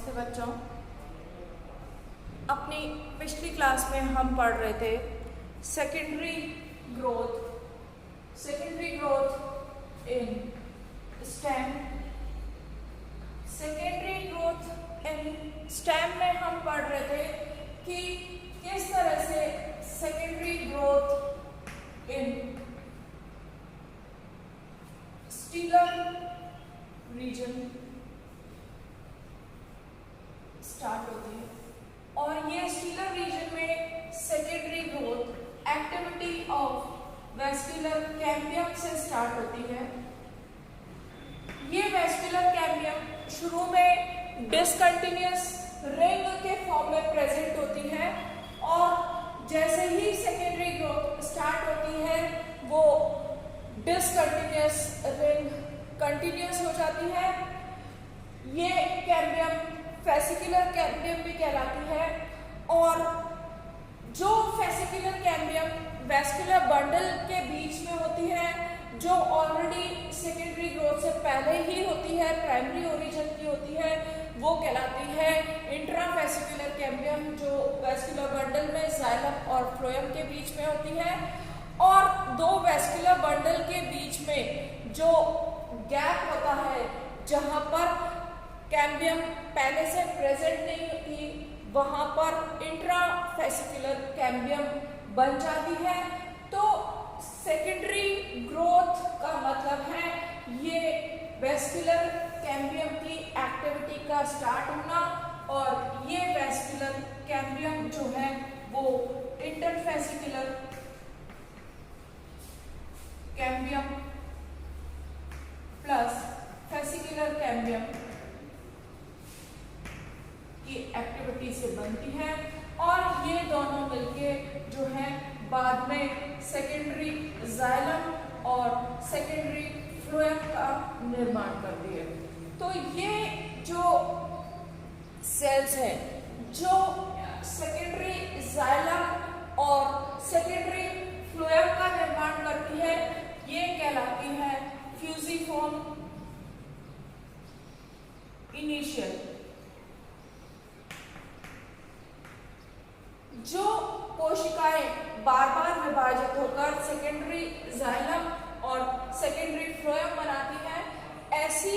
नमस्ते बच्चों। अपनी पिछली क्लास में हम पढ़ रहे थे secondary growth in stem. Secondary growth in stem में हम पढ़ रहे थे कि किस तरह से secondary growth in stelar region start होती है और ये स्टीलर रीजन में secondary growth activity of vascular cambium से स्टार्ट होती है। ये वेस्कुलर कैम्बियम शुरू में डिसकंटिन्यूअस रिंग के फॉर्म में प्रेजेंट होती है और जैसे ही सेकेंडरी ग्रोथ स्टार्ट होती है वो डिसकंटिन्यूअस रिंग कंटिन्यूअस हो जाती है। ये कैम्बियम फेसिकुलर कैम्बियम भी कहलाती है और जो फेसिकुलर कैम्बियम वेस्कुलर बंडल के बीच में होती है, जो ऑलरेडी सेकेंडरी ग्रोथ से पहले ही होती है, प्राइमरी ओरिजिन की होती है, वो कहलाती है इंट्राफेसिकुलर कैम्बियम, जो वेस्कुलर बंडल में जाइलम और फ्लोएम के बीच में होती है। और दो वेस्कुलर बंडल के बीच में जो गैप होता है जहां पर कैम्बियम पहले से प्रेजेंट नहीं होती, वहां पर इंट्राफेसिकुलर कैम्बियम बन जाती है। तो सेकेंडरी ग्रोथ का मतलब है ये वेस्कुलर कैम्बियम की एक्टिविटी का स्टार्ट होना और ये वेस्कुलर कैम्बियम जो है वो interfascicular cambium plus fascicular cambium की एक्टिविटी से बनती है और ये दोनों मिलके जो है बाद में सेकेंडरी जाइलम और सेकेंडरी फ्लोएम का निर्माण करती है। तो ये जो सेल्स है जो सेकेंडरी जाइलम और सेकेंडरी फ्लोएम का निर्माण करती है, ये कहलाती है फ्यूजिफॉर्म इनिशियल। जो कोशिकाएं बार बार विभाजित होकर सेकेंडरी जाइलम और सेकेंडरी फ्लोएम बनाती हैं, ऐसी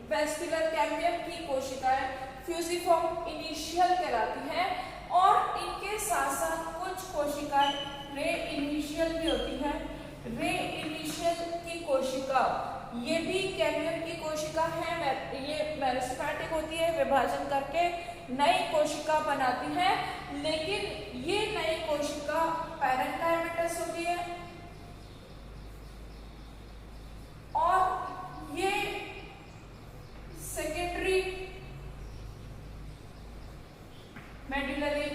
वेस्कुलर कैम्बियम की कोशिकाएं फ्यूजिफॉर्म इनिशियल कहलाती हैं। और इनके साथ साथ कुछ कोशिकाएं रे इनिशियल भी होती हैं। रे इनिशियल की कोशिका ये भी कैम्बियम की कोशिका है, ये मेरिस्टेमेटिक होती है, विभाजन करके नई कोशिका बनाती है, लेकिन ये नई कोशिका पैरेन्काइमेटस होती है और ये सेकेंडरी मेडुलरी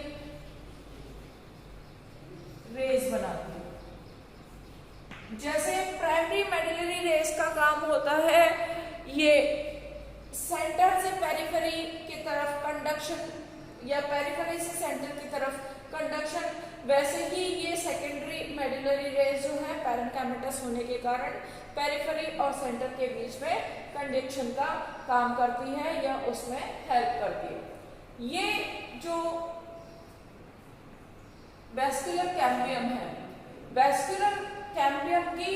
रेस बनाती है। जैसे प्राइमरी मेडुलरी रेस का काम होता है ये सेंटर से पेरिफेरी की तरफ कंडक्शन या पेरिफेरी से सेंटर की तरफ कंडक्शन, वैसे ही ये सेकेंडरी मेडुलरी रेस जो है पैरेन्काइमेटस होने के कारण पेरिफेरी और सेंटर के बीच में कंडक्शन का काम करती है या उसमें हेल्प करती है। ये जो वेस्कुलर कैम्बियम है, वेस्कुलर कैम्बियम की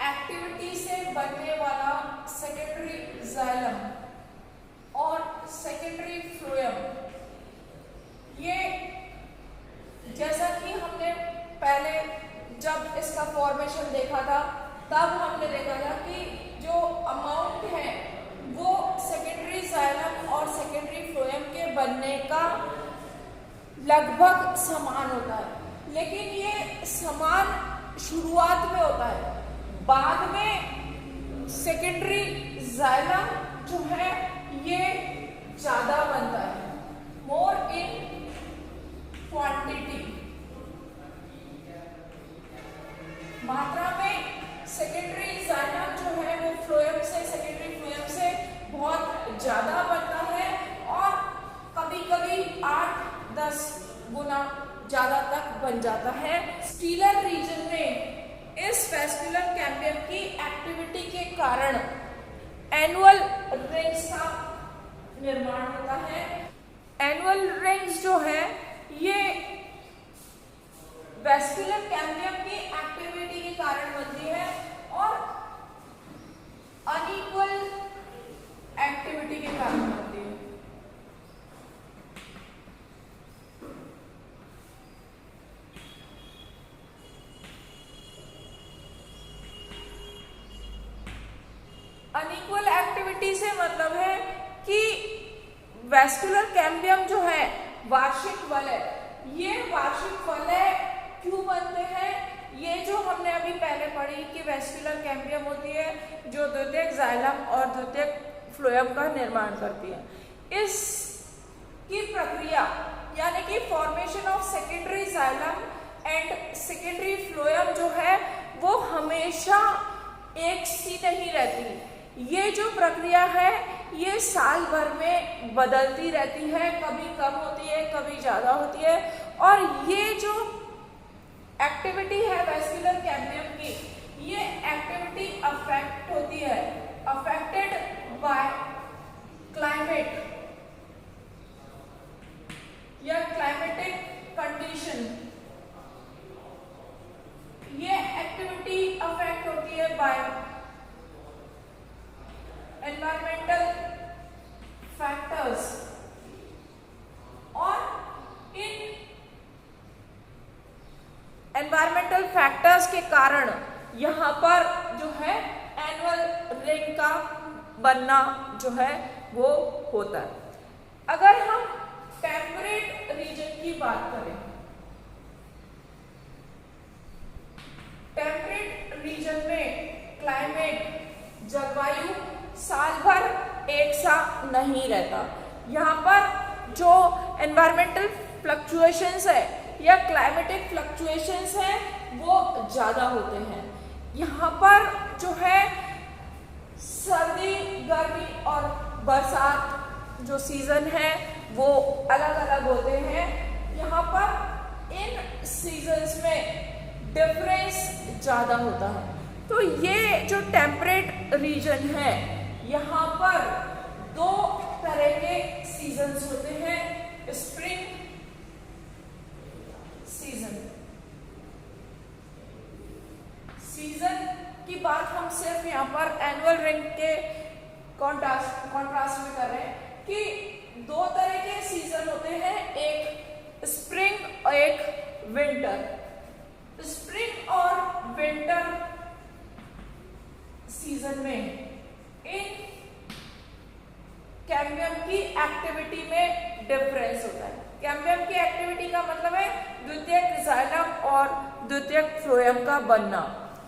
एक्टिविटी से बनने वाला सेकेंडरी जाइलम और सेकेंडरी फ्लोएम, ये जैसा कि हमने पहले जब इसका फॉर्मेशन देखा था तब हमने देखा था कि जो अमाउंट है वो सेकेंडरी जाइलम और सेकेंडरी फ्लोएम के बनने का लगभग समान होता है, लेकिन ये समान शुरुआत में होता है, बाद में सेकेंडरी जाइलम जो है ये ज्यादा बनता है, मोर इन क्वांटिटी, मात्रा में सेकेंडरी जाइलम जो है वो फ्लोएम से सेकेंडरी फ्लोएम से बहुत ज्यादा बनता है और कभी कभी 8-10 गुना ज्यादा तक बन जाता है। स्टीलर रीजन में इस वेस्कुलर कैम्बियम की एक्टिविटी के कारण एनुअल रिंग्स का निर्माण होता है। एनुअल रिंग्स जो है ये वेस्कुलर कैम्बियम की एक्टिविटी के कारण बनती है और अनइक्वल एक्टिविटी के कारण बनती है। अनइक्वल एक्टिविटी से मतलब है कि वेस्कुलर कैम्बियम जो है वार्षिक वलय, ये वार्षिक वलय क्यों बनते हैं? ये जो हमने अभी पहले पढ़ी कि वेस्कुलर कैम्बियम होती है जो द्वितीयक जाइलम और द्वितीयक फ्लोएम का निर्माण करती है। इस की प्रक्रिया यानी कि formation of secondary xylem and secondary phloem जो है वो हमेशा एक सी नहीं रहती। ये जो प्रक्रिया है ये साल भर में बदलती रहती है, कभी कम होती है, कभी ज्यादा होती है। और ये जो एक्टिविटी है वेस्कुलर कैम्बियम की, ये एक्टिविटी अफेक्ट होती है, अफेक्टेड बाय क्लाइमेट या क्लाइमेटिक कंडीशन। ये एक्टिविटी अफेक्ट होती है बाय एनवायरमेंटल फैक्टर्स और इन एनवायरमेंटल फैक्टर्स के कारण यहाँ पर जो है एनुअल रिंग का बनना जो है वो होता है। अगर हम टेम्परेट रीजन की बात करें, टेम्परेट रीजन में क्लाइमेट जलवायु साल भर एक सा नहीं रहता। यहाँ पर जो एनवायरमेंटल फ्लक्चुएशंस है या क्लाइमेटिक फ्लक्चुएशंस है वो ज़्यादा होते हैं। यहाँ पर जो है सर्दी, गर्मी और बरसात जो सीजन है वो अलग अलग होते हैं। यहाँ पर इन सीजन्स में डिफरेंस ज़्यादा होता है। तो ये जो टेम्परेट रीजन है यहाँ पर दो तरह के सीजन्स होते हैं, स्प्रिंग सीजन की बात हम सिर्फ यहाँ पर एनुअल रिंग के कॉन्ट्रास्ट में कर रहे हैं कि दो तरह के सीजन होते हैं, एक स्प्रिंग और एक विंटर। स्प्रिंग और विंटर सीजन में इन कैम्बियम की एक्टिविटी में डिफरेंस होता है। कैम्बियम की एक्टिविटी का मतलब है द्वितीयक जाइलम और द्वितीयक फ्लोएम का बनना।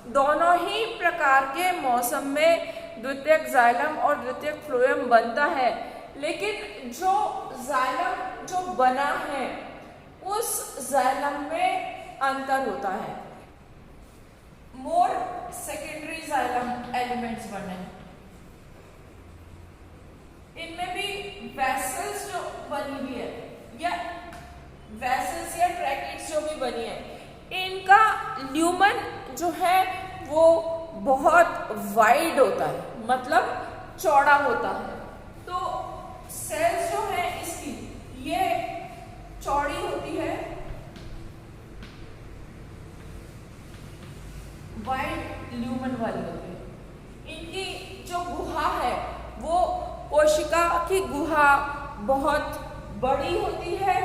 दोनों ही प्रकार के मौसम में द्वितीयक जाइलम और द्वितीयक फ्लोएम बनता है, लेकिन जो जाइलम जो बना है उस जाइलम में अंतर होता है। मोर सेकेंडरी जाइलम एलिमेंट्स बने, इनमें भी वेसल्स जो बनी हुई है या वेसल्स या ट्रैकेट्स जो भी बनी है, इनका ल्यूमन जो है वो बहुत वाइड होता है, मतलब चौड़ा होता है। तो सेल्स जो है इसकी ये चौड़ी होती है, वाइड ल्यूमन वाली होती है। इनकी जो गुहा है वो कोशिका की गुहा बहुत बड़ी होती है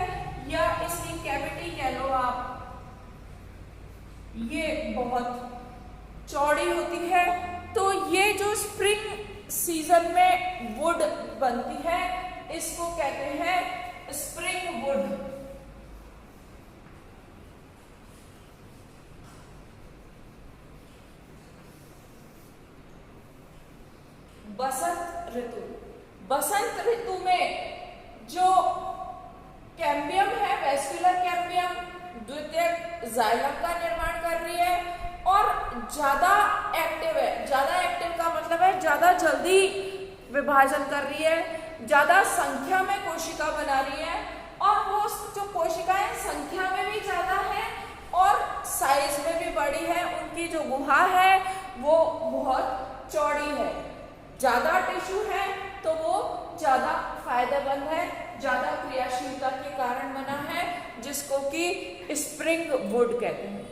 या इसकी कैविटी कह लो आप, ये बहुत चौड़ी होती है। तो ये जो स्प्रिंग सीजन में वुड बनती है इसको कहते हैं स्प्रिंग वुड। बसंत ऋतु, बसंत ऋतु में जो कैम्बियम है, वेस्कुलर कैम्बियम द्वितीयक जाइलम का निर्माण कर रही है और ज्यादा एक्टिव है। ज्यादा एक्टिव का मतलब है ज्यादा जल्दी विभाजन कर रही है, ज्यादा संख्या में कोशिका बना रही है और वो जो कोशिकाएं संख्या में भी ज्यादा है और साइज में भी बड़ी है। उनकी जो गुहा है वो बहुत चौड़ी है, ज्यादा टिश्यू है तो वो ज्यादा फायदेमंद है, ज्यादा क्रियाशीलता के कारण बना है, जिसको कि स्प्रिंग वुड कहते हैं।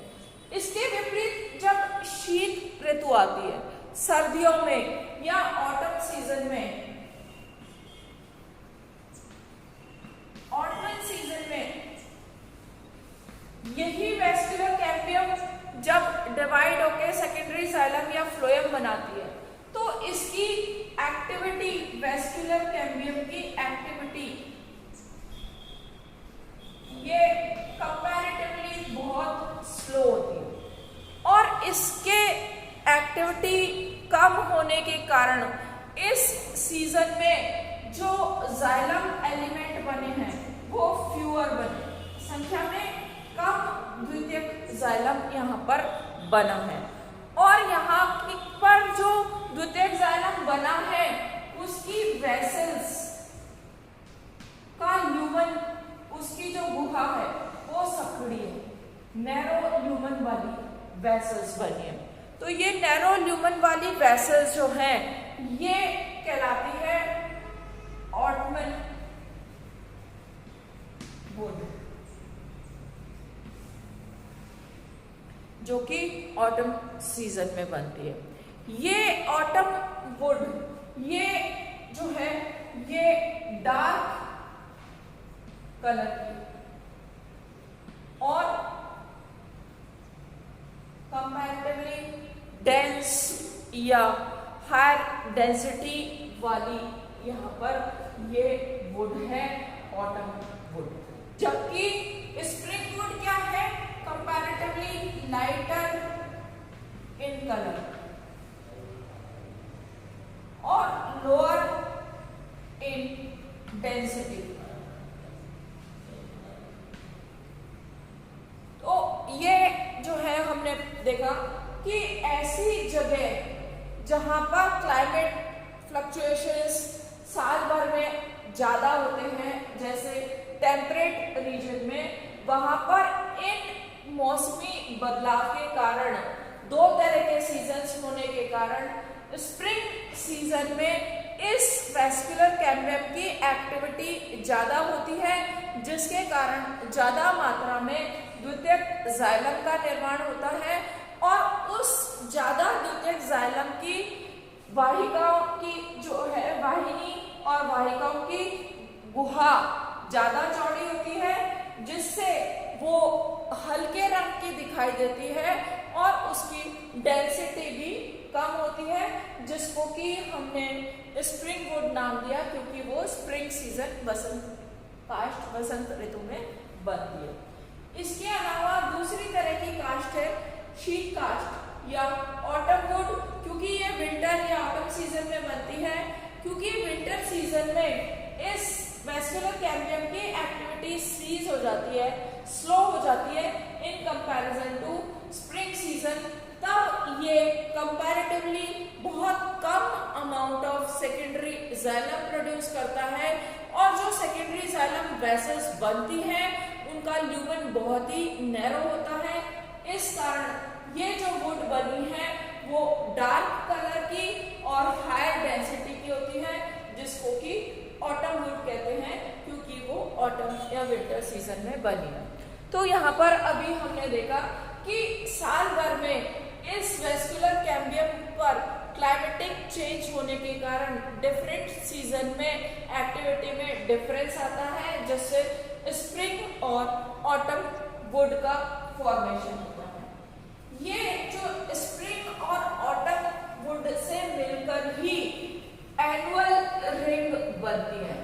इसके विपरीत जब शीत ऋतु आती है, सर्दियों में या ऑटम सीजन में, ऑटमन सीजन में यही वेस्कुलर कैम्बियम जब डिवाइड होकर सेकेंडरी जाइलम या फ्लोएम बनाती है, तो इसकी एक्टिविटी, वेस्कुलर कैम्बियम की एक्टिविटी ये कंपैरेटिवली बहुत स्लो होती है, और इसके एक्टिविटी कम होने के कारण इस सीजन में जो जाइलम एलिमेंट बने हैं वो फ्यूअर बने, संख्या में कम द्वितीयक जाइलम यहाँ पर बना है। और यहाँ पर जो द्वितीयक जाइलम बना है उसकी वेसल्स का ल्यूमन, उसकी जो गुहा है वो सकड़ी है, नैरो ल्यूमन वाली वेसल्स बनी है। तो ये नैरो ल्यूमन वाली वेसल्स जो हैं ये कहलाती है ऑटमन वुड, जो कि ऑटम सीजन में बनती है। ये ऑटम वुड ये जो है ये डार्क कलर की और कंपैरेटिवली डेंस या हायर डेंसिटी वाली यहाँ पर ये वुड है, ऑटम वुड। जबकि स्प्रिंग वुड क्या है, कंपैरेटिवली लाइटर इन कलर और लोअर इन डेंसिटी। तो ये जो है हमने देखा कि ऐसी जगह जहां पर क्लाइमेट फ्लक्चुएशंस साल भर में ज्यादा होते हैं, जैसे टेम्परेट रीजन में, वहां पर इन मौसमी बदलाव के कारण, दो तरह के सीजन्स होने के कारण, स्प्रिंग सीजन में इस वेस्कुलर कैम्बियम की एक्टिविटी ज्यादा होती है, जिसके कारण ज्यादा मात्रा में द्वितीयक जाइलम का निर्माण होता है, और उस ज्यादा द्वितीयक जाइलम की वाहिकाओं की जो है वाहिनी और वाहिकाओं की गुहा ज्यादा चौड़ी होती है, जिससे वो हल्के रंग की दिखाई देती है और उसकी डेंसिटी भी कम होती है, जिसको कि हमने स्प्रिंग वुड नाम दिया, क्योंकि वो स्प्रिंग सीजन वसंत ऋतु में बनती है। इसके अलावा दूसरी तरह की कास्ट है शीत कास्ट या ऑटम वुड, क्योंकि ये विंटर या ऑटम सीजन में बनती है, क्योंकि विंटर सीजन में इस वेस्कुलर कैम्बियम की एक्टिविटी सीज हो जाती है, स्लो हो जाती है in comparison to spring season. तब ये कंपैरेटिवली बहुत कम amount of secondary xylem produce करता है, और जो सेकेंडरी जाइलम वेसल्स बनती हैं उनका ल्यूमन बहुत ही नैरो होता है। इस कारण ये जो वुड बनी है वो डार्क कलर की और हायर डेंसिटी की होती है, जिसको कि ऑटम वुड कहते हैं, क्योंकि वो ऑटम या विंटर सीजन में बनी है। तो यहाँ पर अभी हमने देखा कि साल भर में इस वेस्कुलर कैम्बियम पर क्लाइमेटिक चेंज होने के कारण डिफरेंट सीजन में एक्टिविटी में डिफरेंस आता है, जिससे स्प्रिंग और ऑटम वुड का फॉर्मेशन होता है। ये जो स्प्रिंग और ऑटम वुड से मिलकर ही एनुअल रिंग बनती है।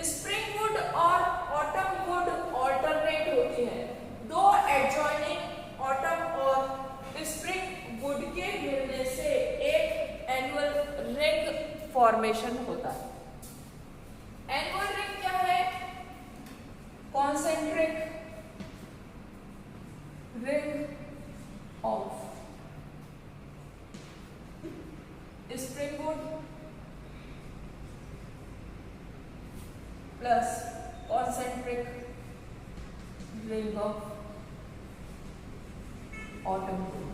स्प्रिंग वुड और ऑटम वुड ऑल्टरनेट होती है, दो एडजॉइनिंग ऑटम और स्प्रिंग वुड के मिलने से एक एनुअल रिंग फॉर्मेशन होता है। एनुअल रिंग क्या है? Concentric ring of spring would plus concentric ring of autumn would.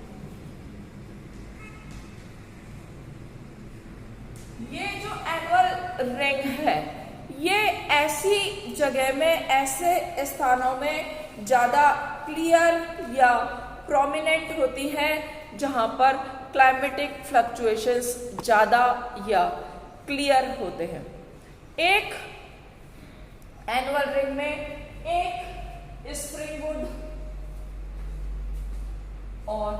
ये जो एनुअल रिंग है ये ऐसी जगह में, ऐसे स्थानों में ज़्यादा क्लियर या प्रोमिनेंट होती है जहाँ पर क्लाइमेटिक फ्लक्चुएशंस ज़्यादा या क्लियर होते हैं। एक एनुअल रिंग में एक स्प्रिंगवुड और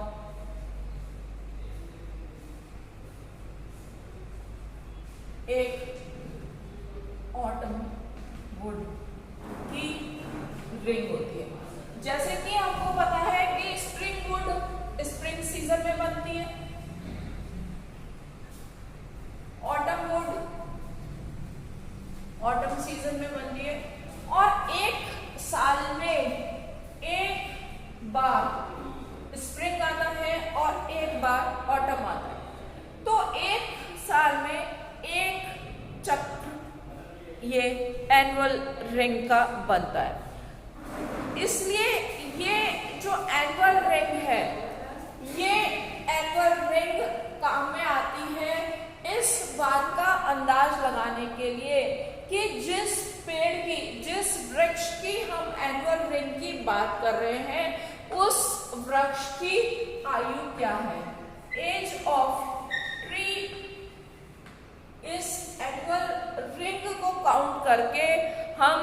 एक ऑटम वुड की रिंग होती है। जैसे कि आपको पता है कि स्प्रिंगवुड स्प्रिंग सीजन में बनती है, ऑटम वुड ऑटम सीजन में बनती है, और एक साल में एक बार स्प्रिंग आता है और एक बार ऑटम आता है। तो एक साल में एक चक्र ये एनुअल रिंग का बनता है। इसलिए ये जो एनुअल रिंग है, ये एनुअल रिंग काम में आती है इस बात का अंदाज लगाने के लिए कि जिस पेड़ की, जिस वृक्ष की हम एनुअल रिंग की बात कर रहे हैं, उस वृक्ष की आयु क्या है। एज ऑफ ट्री इस एनुअल रिंग को काउंट करके हम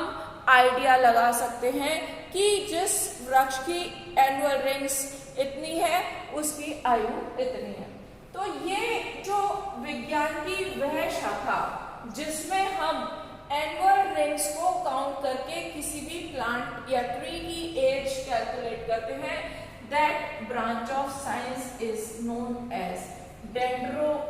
आइडिया लगा सकते हैं कि जिस वृक्ष की एनुअल रिंग्स इतनी है उसकी आयु इतनी है। तो ये जो विज्ञान की वह शाखा जिसमें हम एनुअल रिंग्स को काउंट करके किसी भी प्लांट या ट्री की एज कैलकुलेट करते हैं, that branch of science is known as dendrochronology.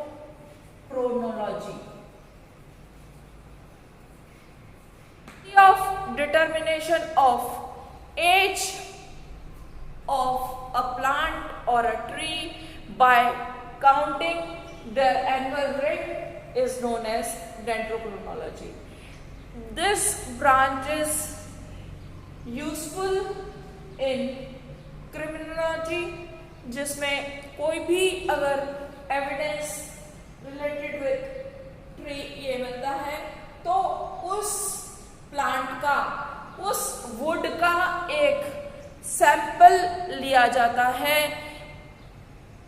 of determination of age of a plant or a tree by counting their annual ring is known as dendrochronology. This branch is useful in criminology, जिसमें कोई भी अगर evidence related with tree ये मिलता है तो उस plant का, उस वुड का एक सैंपल लिया जाता है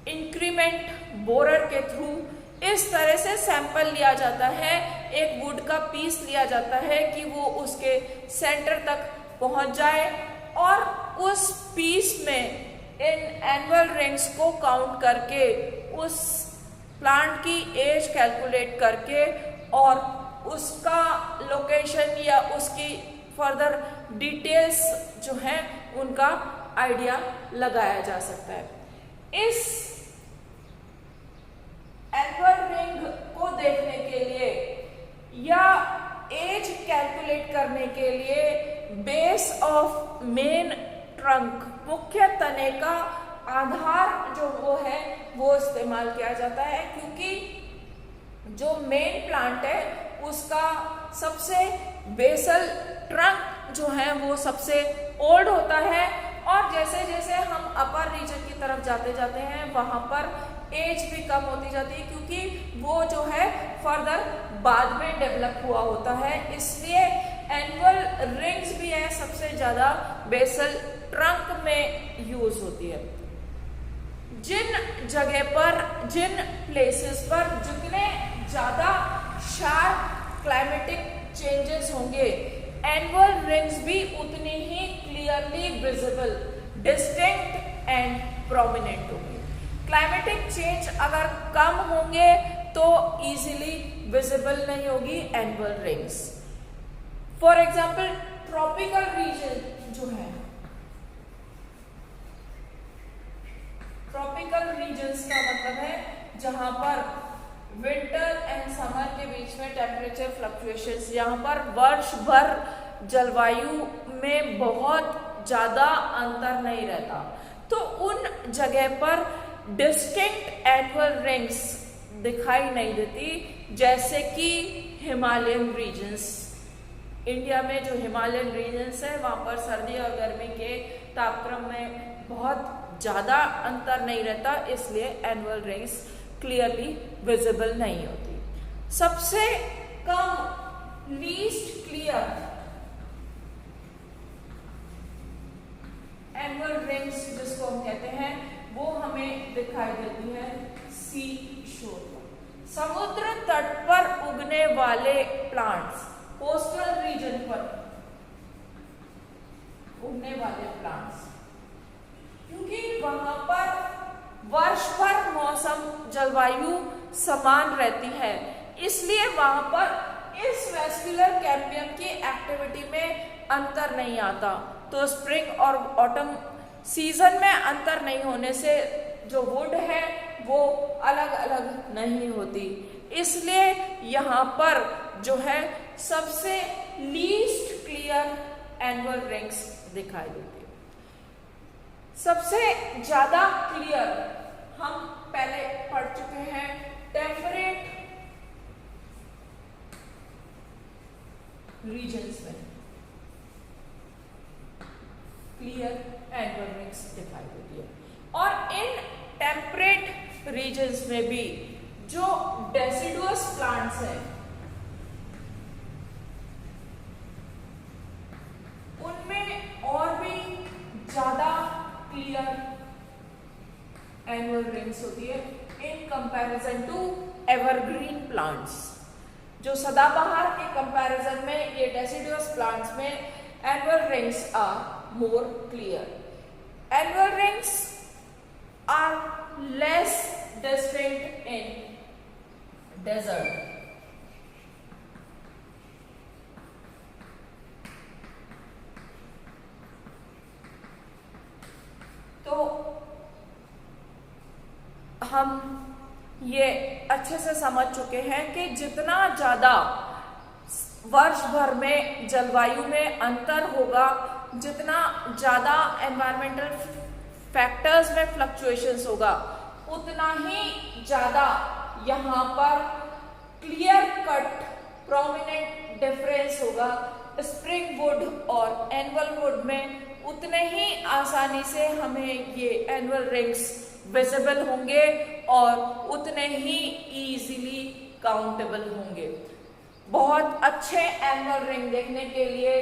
इंक्रीमेंट बोरर के थ्रू। इस तरह से सैंपल लिया जाता है, एक वुड का पीस लिया जाता है कि वो उसके सेंटर तक पहुंच जाए, और उस पीस में इन एनुअल रिंग्स को काउंट करके उस प्लांट की एज कैलकुलेट करके और उसका लोकेशन या उसकी फर्दर डिटेल्स जो हैं उनका आइडिया लगाया जा सकता है। इस एनुअल रिंग को देखने के लिए या एज कैलकुलेट करने के लिए बेस ऑफ मेन ट्रंक, मुख्य तने का आधार जो वो है वो इस्तेमाल किया जाता है, क्योंकि जो मेन प्लांट है उसका सबसे बेसल ट्रंक जो है वो सबसे ओल्ड होता है, और जैसे जैसे हम अपर रीजन की तरफ जाते जाते हैं वहां पर एज भी कम होती जाती है, क्योंकि वो जो है फर्दर बाद में डेवलप हुआ होता है। इसलिए एनुअल रिंग्स भी है सबसे ज्यादा बेसल ट्रंक में यूज होती है। जिन जगह पर, जिन प्लेसेस पर जितने ज्यादा शार्प क्लाइमेटिक चेंजेस होंगे, एनुअल रिंग्स भी उतनी ही clearly visible, distinct and prominent होंगे। क्लाइमेटिक चेंज अगर कम होंगे तो इजीली विजिबल नहीं होगी annual rings. For example tropical region जो है, ट्रॉपिकल रीजन्स का मतलब है जहां पर विंटर एंड समर के बीच में टेम्परेचर फ्लक्चुएशंस, यहाँ पर वर्ष भर जलवायु में बहुत ज़्यादा अंतर नहीं रहता, तो उन जगह पर डिस्टिंक्ट एनुअल रिंग्स दिखाई नहीं देती। जैसे कि हिमालयन रीजन्स, इंडिया में जो हिमालयन रीजन्स है वहाँ पर सर्दी और गर्मी के तापक्रम में बहुत ज़्यादा अंतर नहीं रहता, इसलिए एनुअल रिंग्स क्लियरली विजिबल नहीं होती। सबसे कम लीस्ट क्लियर एनुअल रिंग्स जिसको हम कहते हैं वो हमें दिखाई देती है सी शोर पर। समुद्र तट पर उगने वाले प्लांट्स, कोस्टल रीजन पर उगने वाले प्लांट्स, क्योंकि वहां पर वर्ष भर मौसम जलवायु समान रहती है, इसलिए वहां पर इस वेस्कुलर कैम्बियम की एक्टिविटी में अंतर नहीं आता। तो स्प्रिंग और ऑटम सीजन में अंतर नहीं होने से जो वुड है वो अलग अलग नहीं होती, इसलिए यहाँ पर जो है सबसे लीस्ट क्लियर एनुअल रिंग्स दिखाई देती है। सबसे ज्यादा क्लियर हम पहले पढ़ चुके हैं टेम्परेट रीजन्स में क्लियर एनुअल रिंग्स दिखाई देती है। और इन टेम्परेट रीजन्स में भी जो डेसिडुअस प्लांट्स हैं उनमें और भी ज्यादा क्लियर एनुअल रिंग्स होती है in comparison to evergreen plants. जो सदाबहार के कंपैरिजन में ये डेसिडुअस प्लांट्स में annual rings are more clear. Annual rings are less distinct in desert. तो हम ये अच्छे से समझ चुके हैं कि जितना ज्यादा वर्ष भर में जलवायु में अंतर होगा, जितना ज्यादा एनवायरमेंटल फैक्टर्स में फ्लक्चुएशंस होगा, उतना ही ज्यादा यहाँ पर क्लियर कट प्रोमिनेंट डिफरेंस होगा। स्प्रिंग वुड और एनुअल वुड में उतने ही आसानी से हमें ये एनुअल रिंग्स विजिबल होंगे और उतने ही इजीली काउंटेबल होंगे। बहुत अच्छे एनुअल रिंग देखने के लिए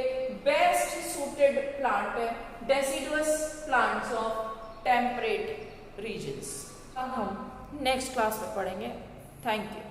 बेस्ट सूटेड प्लांट है deciduous plants of temperate regions. हम नेक्स्ट क्लास में पढ़ेंगे। Thank you.